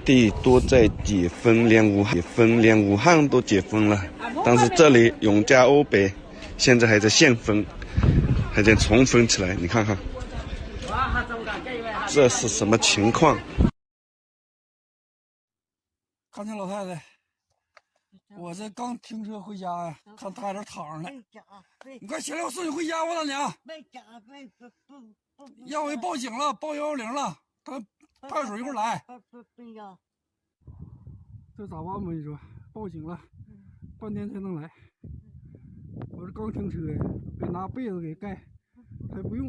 地都在解封，连武汉都解封了，但是这里永嘉欧北现在还在限封，还在重封起来。你看看，这是什么情况？刚才老太太，我这刚停车回家呀，看她在这躺着呢。你快起来，我送你回家，我老娘。要我报警了，报110了，他派出所一会儿来。这咋办吧？你说，报警了，半天才能来。我这刚停车呀，得拿被子给盖，还不用。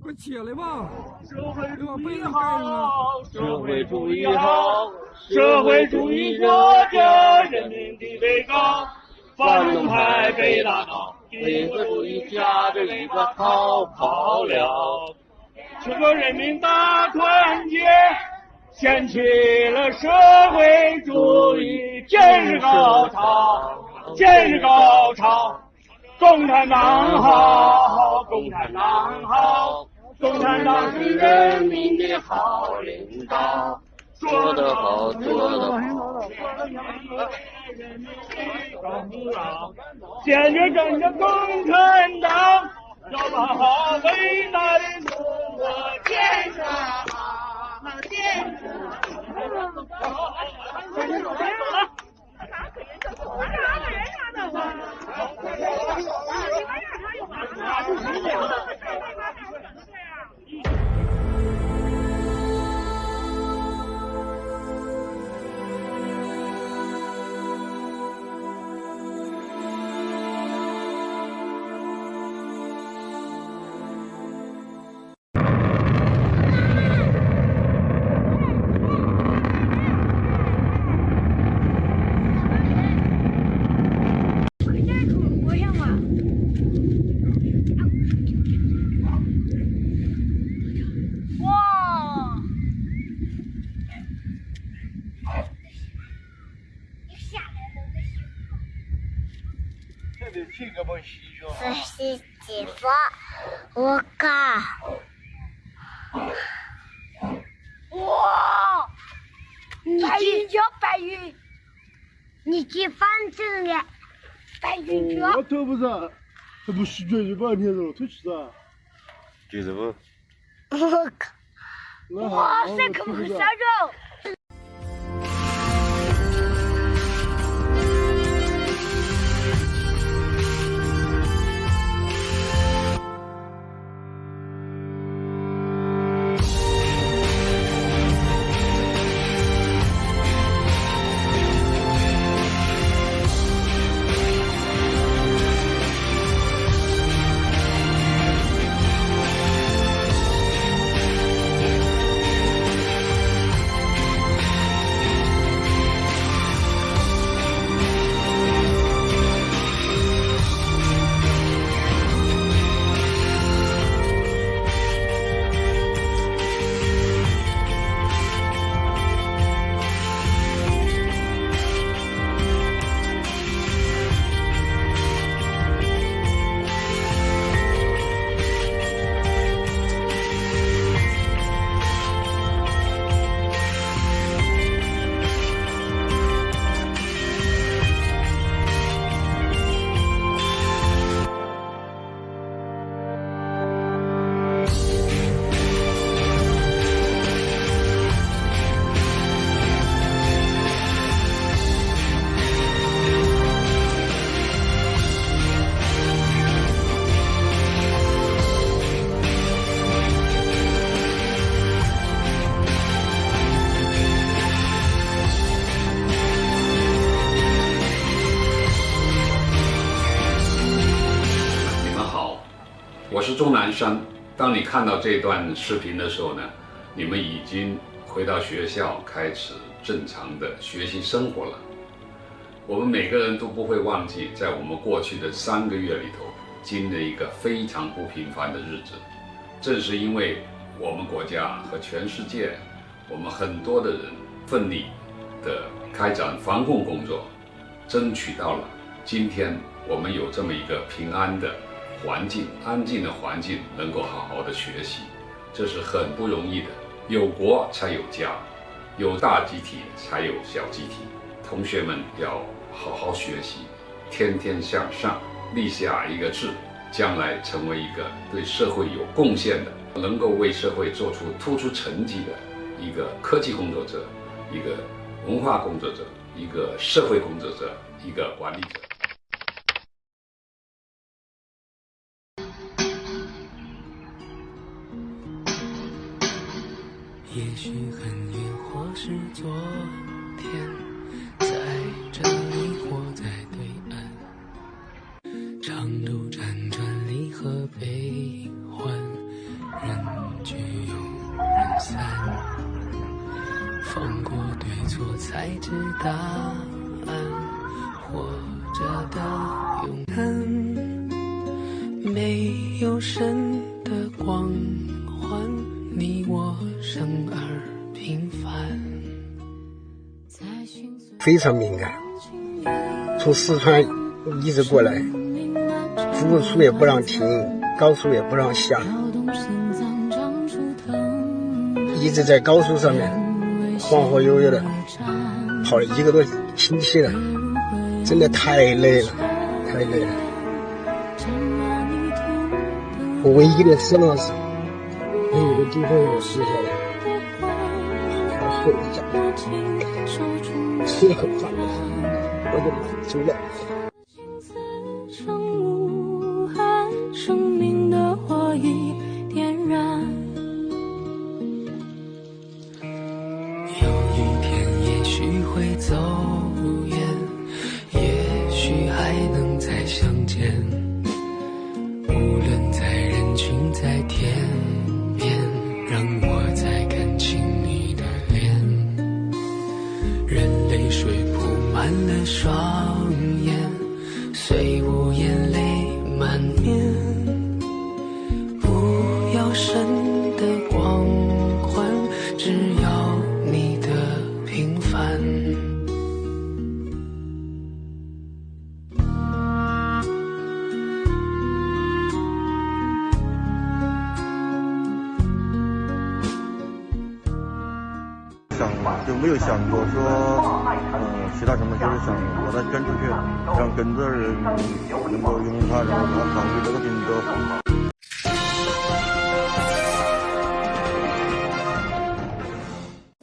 快起来吧！社会主义好，社会主义好，社会主义国家人民的最高，反动派被打倒，社会主义夹着一个逃跑了。全国人民大团结，掀起了社会主义建设高潮，建设高潮。共产党好，共产党好。共产党是人民的好领导，说得好，做得好。坚决整个共产党，要把好伟大的中国建设好，建设好。这是几幅？我靠！哇！白云叫白云，你去反正了，白云叫。我都不是，这不是绝对半天了，推起噻。就是不？我靠！哇塞，可不可烧肉？我是钟南山。当你看到这段视频的时候呢，你们已经回到学校，开始正常的学习生活了。我们每个人都不会忘记，在我们过去的3个月里头，经历了一个非常不平凡的日子。正是因为我们国家和全世界，我们很多的人奋力的开展防控工作，争取到了今天我们有这么一个平安的环境，安静的环境，能够好好的学习，这是很不容易的。有国才有家，有大集体才有小集体，同学们要好好学习，天天向上，立下一个志，将来成为一个对社会有贡献的，能够为社会做出突出成绩的一个科技工作者，一个文化工作者，一个社会工作者，一个管理者。也许很远，或是昨天，在这里或在对岸，长途辗转离合悲欢，人聚又人散，放过对错才知答案，活着的勇敢，没有神的光环，你我生而平凡，非常敏感。从四川一直过来，服务处也不让停，高速也不让下，一直在高速上面晃晃悠悠的跑了1个多星期了，真的太累了，太累了。我唯一的失落是没有个地方我歇下来，好好睡一觉，吃很饭，我就满足了。生命的火已点燃，有一天也许会走远，也许还能再相见，无论在人群在天边，让我再看清你的脸，任泪水铺满了双眼，虽无眼泪满面，不要神的光环，只要你的平凡。就没有想过说其他什么，就是想把它跟出去，让更多人能够拥有它，然后把它传给这个病毒。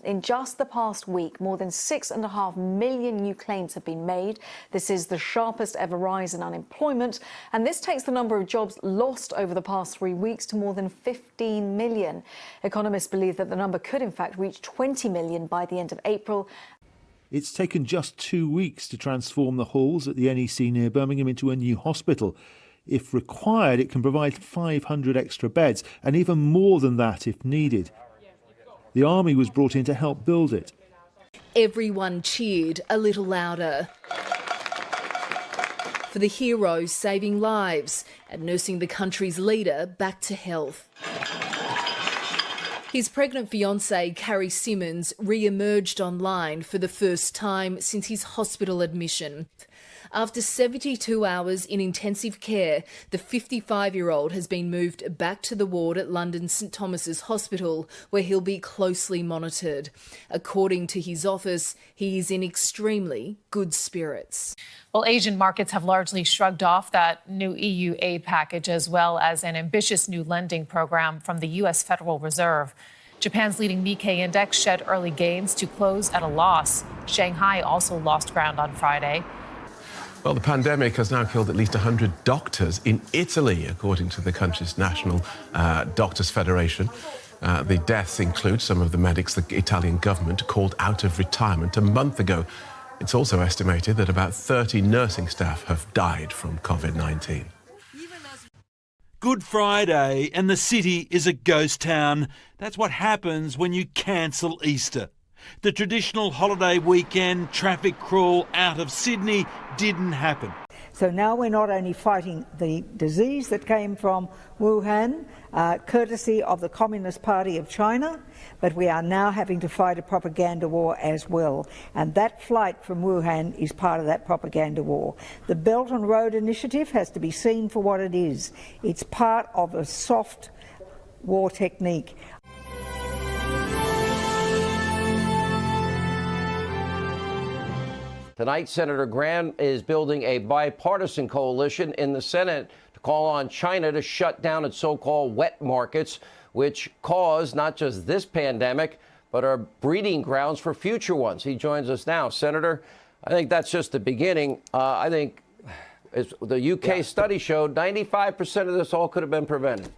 In just the past week, more than 6.5 million new claims have been made. This is the sharpest ever rise in unemployment, and this takes the number of jobs lost over the past 3 weeks to more than 15 million. Economists believe that the number could in fact reach 20 million by the end of April. It's taken just 2 weeks to transform the halls at the NEC near Birmingham into a new hospital. If required, it can provide 500 extra beds, and even more than that if needed. The army was brought in to help build it. Everyone cheered a little louder for the heroes saving lives and nursing the country's leader back to health. His pregnant fiancée, Carrie Simmons, re-emerged online for the first time since his hospital admission. After 72 hours in intensive care, the 55-year-old has been moved back to the ward at London's St Thomas's Hospital, where he'll be closely monitored. According to his office, he is in extremely good spirits. Well, Asian markets have largely shrugged off that new EU aid package, as well as an ambitious new lending program from the U.S. Federal Reserve. Japan's leading Nikkei index shed early gains to close at a loss. Shanghai also lost ground on Friday. Well, the pandemic has now killed at least 100 doctors in Italy, according to the country's National Doctors Federation. The deaths include some of the medics the Italian government called out of retirement a month ago. It's also estimated that about 30 nursing staff have died from COVID-19. Good Friday and the city is a ghost town. That's what happens when you cancel Easter. The traditional holiday weekend traffic crawl out of Sydney didn't happen. So now we're not only fighting the disease that came from Wuhan, courtesy of the Communist Party of China, but we are now having to fight a propaganda war as well. And that flight from Wuhan is part of that propaganda war. The Belt and Road Initiative has to be seen for what it is. It's part of a soft war technique. Tonight, Senator Graham is building a bipartisan coalition in the Senate to call on China to shut down its so-called wet markets, which cause not just this pandemic, but are breeding grounds for future ones. He joins us now. Senator, I think that's just the beginning. I think as the UK study showed 95% of this all could have been prevented.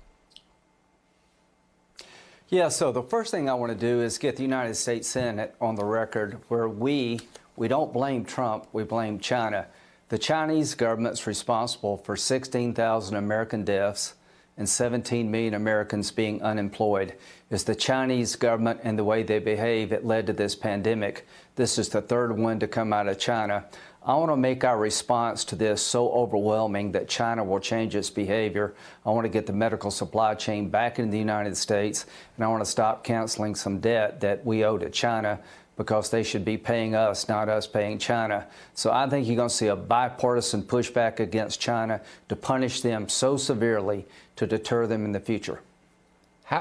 Yeah, so the first thing I want to do is get the United States Senate on the record where we don't blame Trump, we blame China. The Chinese government's responsible for 16,000 American deaths and 17 million Americans being unemployed. It's the Chinese government and the way they behave that led to this pandemic. This is the third one to come out of China. I want to make our response to this so overwhelming that China will change its behavior. I want to get the medical supply chain back into the United States, and I want to stop canceling some debt that we owe to China because they should be paying us, not us paying China. So I think you're going to see a bipartisan pushback against China to punish them so severely to deter them in the future.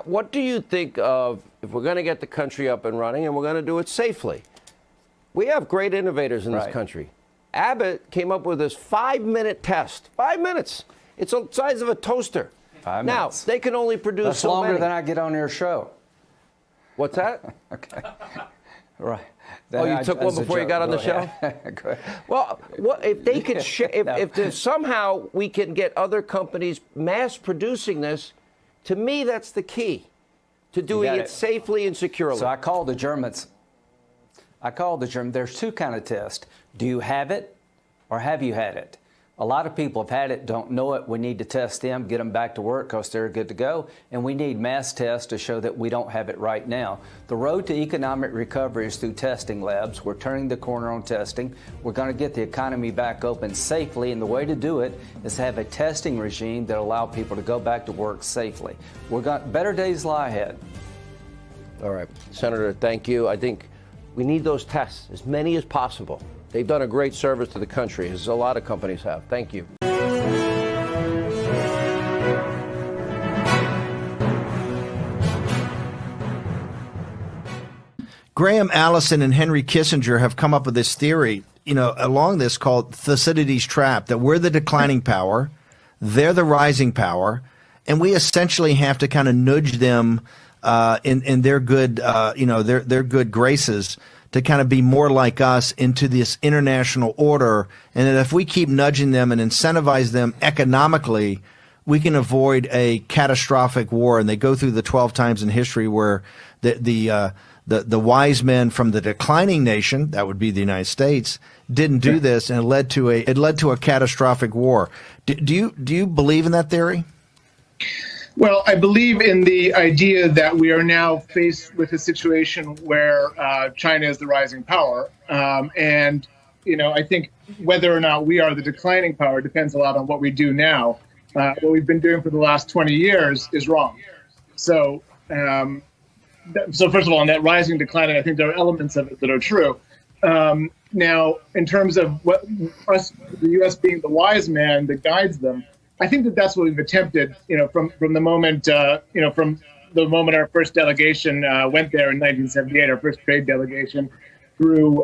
What do you think of if we're going to get the country up and running and we're going to do it safely? We have great innovators in this country. Abbott came up with this 5-minute test. 5 minutes. It's the size of a toaster. 5 Now, minutes. they can only produce That's so longer many. than I get on your show. What's that? Okay. Right. Oh, you took one before you got on the show? Go ahead. Well, if they could, if there's somehow we can get other companies mass producing this, to me that's the key to doing it safely and securely. So I called the Germans. There's two kind of tests. Do you have it or have you had it? A lot of people have had it, don't know it. We need to test them, get them back to work because they're good to go. And we need mass tests to show that we don't have it right now. The road to economic recovery is through testing labs. We're turning the corner on testing. We're going to get the economy back open safely. And the way to do it is to have a testing regime that allow people to go back to work safely. We're got better days lie ahead. All right. Senator, thank you. I think we need those tests, as many as possible. They've done a great service to the country, as a lot of companies have. Thank you. Graham Allison and Henry Kissinger have come up with this theory, along this called Thucydides' trap, that we're the declining power, they're the rising power, and we essentially have to kind of nudge them in their good, their good graces to kind of be more like us into this international order. And that if we keep nudging them and incentivize them economically, we can avoid a catastrophic war. And they go through the 12 times in history where the wise men from the declining nation, that would be the United States, didn't do this, and it led to a catastrophic war. Do you believe in that theory? Well, I believe in the idea that we are now faced with a situation where China is the rising power. And, I think whether or not we are the declining power depends a lot on what we do now. What we've been doing for the last 20 years is wrong. So, first of all, on that rising declining, I think there are elements of it that are true. Now, in terms of the U.S. being the wise man that guides them, I think that that's what we've attempted, from the moment, from the moment our first delegation went there in 1978, our first trade delegation, through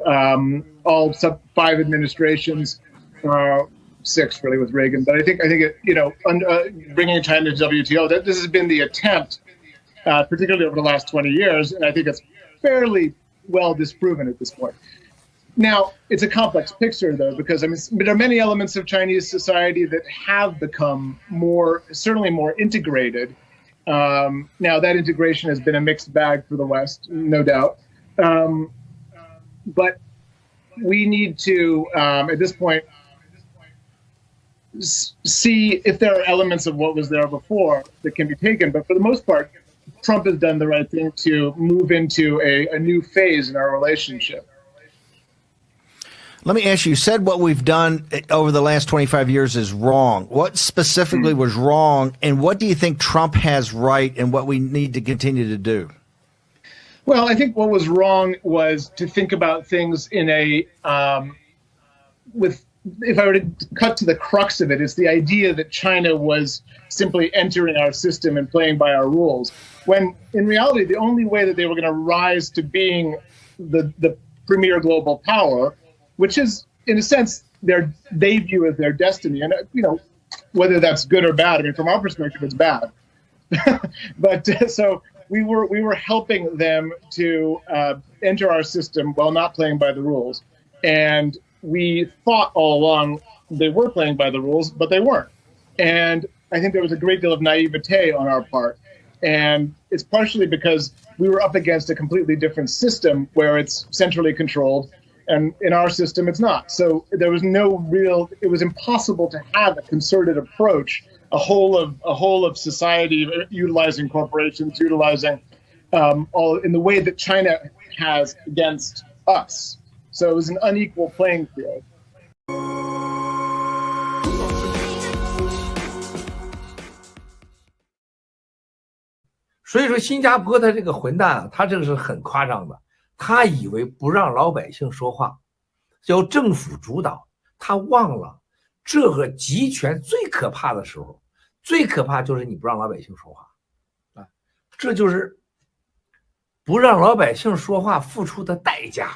all 5 administrations, 6 really with Reagan. But I think bringing China to WTO, this has been the attempt, particularly over the last 20 years, and I think it's fairly well disproven at this point. Now, it's a complex picture, though, because there are many elements of Chinese society that have become certainly more integrated. Now, that integration has been a mixed bag for the West, no doubt. But we need to, at this point, see if there are elements of what was there before that can be taken. But for the most part, Trump has done the right thing to move into a new phase in our relationship. Let me ask you, you said what we've done over the last 25 years is wrong. What specifically was wrong, and what do you think Trump has right and what we need to continue to do? Well, I think what was wrong was to think about things in if I were to cut to the crux of it, it's the idea that China was simply entering our system and playing by our rules, when in reality, the only way that they were going to rise to being the premier global power which is in a sense they view as their destiny. And whether that's good or bad, I mean, from our perspective, it's bad. But so we were helping them to enter our system while not playing by the rules. And we thought all along they were playing by the rules, but they weren't. And I think there was a great deal of naivete on our part. And it's partially because we were up against a completely different system where it's centrally controlled. And in our system, it's not. So there was it was impossible to have a concerted approach, a whole of society utilizing corporations, utilizing all in the way that China has against us. So it was an unequal playing field. 所以说，新加坡的这个混蛋啊，他这个是很夸张的。他以为不让老百姓说话，由政府主导，他忘了这个集权最可怕的时候，最可怕就是你不让老百姓说话啊，这就是不让老百姓说话付出的代价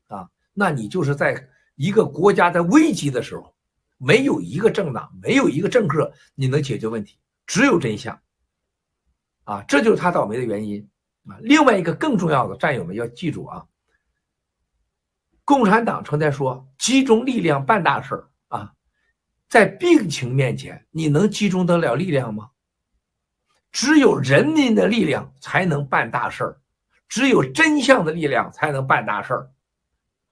啊。那你就是在一个国家在危机的时候，没有一个政党，没有一个政客你能解决问题，只有真相啊，这就是他倒霉的原因啊。另外一个更重要的，战友们要记住啊，共产党曾在说集中力量办大事啊，在病情面前你能集中得了力量吗？只有人民的力量才能办大事，只有真相的力量才能办大事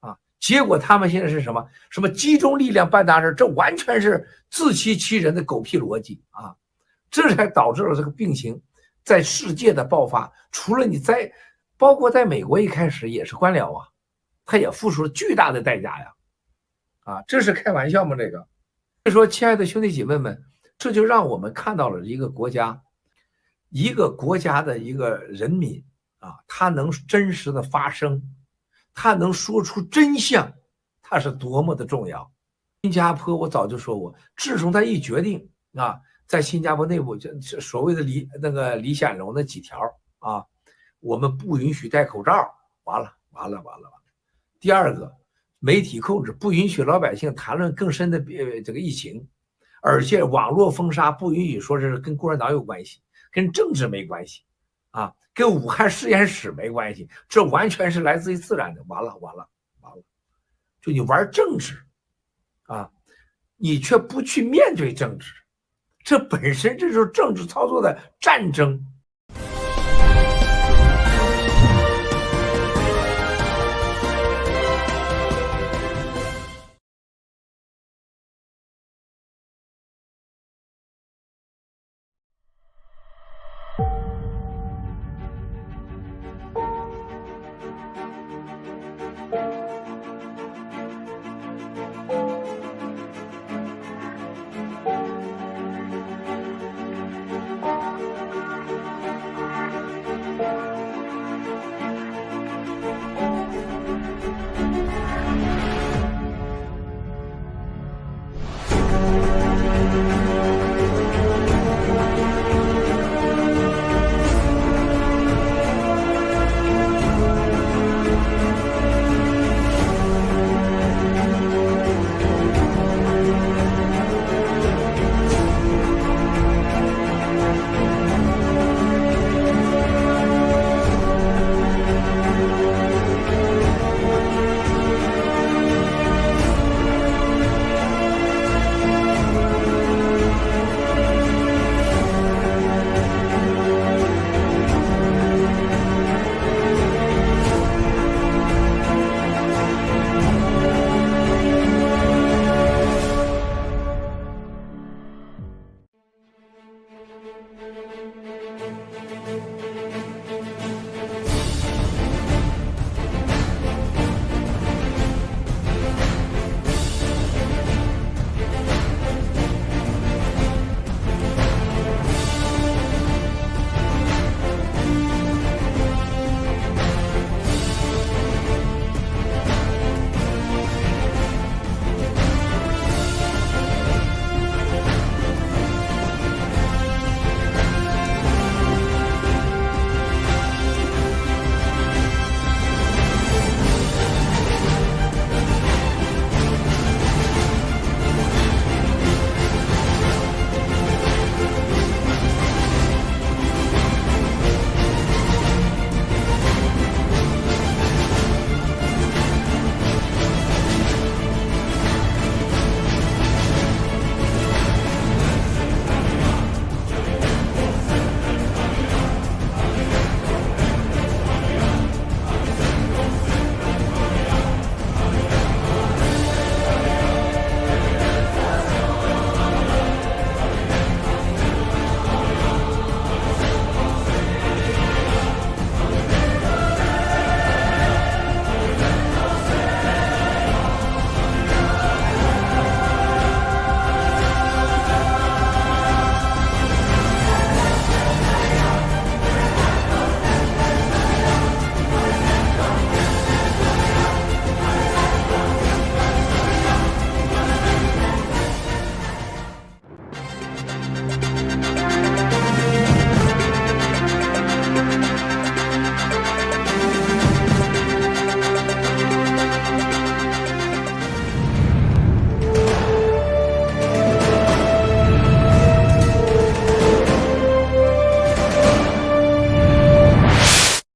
啊。结果他们现在是什么集中力量办大事，这完全是自欺欺人的狗屁逻辑啊！这才导致了这个病情在世界的爆发。除了包括在美国一开始也是官僚啊，他也付出了巨大的代价呀！啊，这是开玩笑吗？这个，所以说，亲爱的兄弟姐妹们，这就让我们看到了一个国家的一个人民啊，他能真实的发声，他能说出真相，他是多么的重要。新加坡我早就说过，自从他一决定啊，在新加坡内部所谓的李显龙那几条啊，我们不允许戴口罩，完了。第二个，媒体控制，不允许老百姓谈论更深的这个疫情，而且网络封杀不允许说是跟共产党有关系，跟政治没关系啊，跟武汉实验室没关系，这完全是来自于自然的。完了，就你玩政治啊，你却不去面对政治，这本身这就是政治操作的战争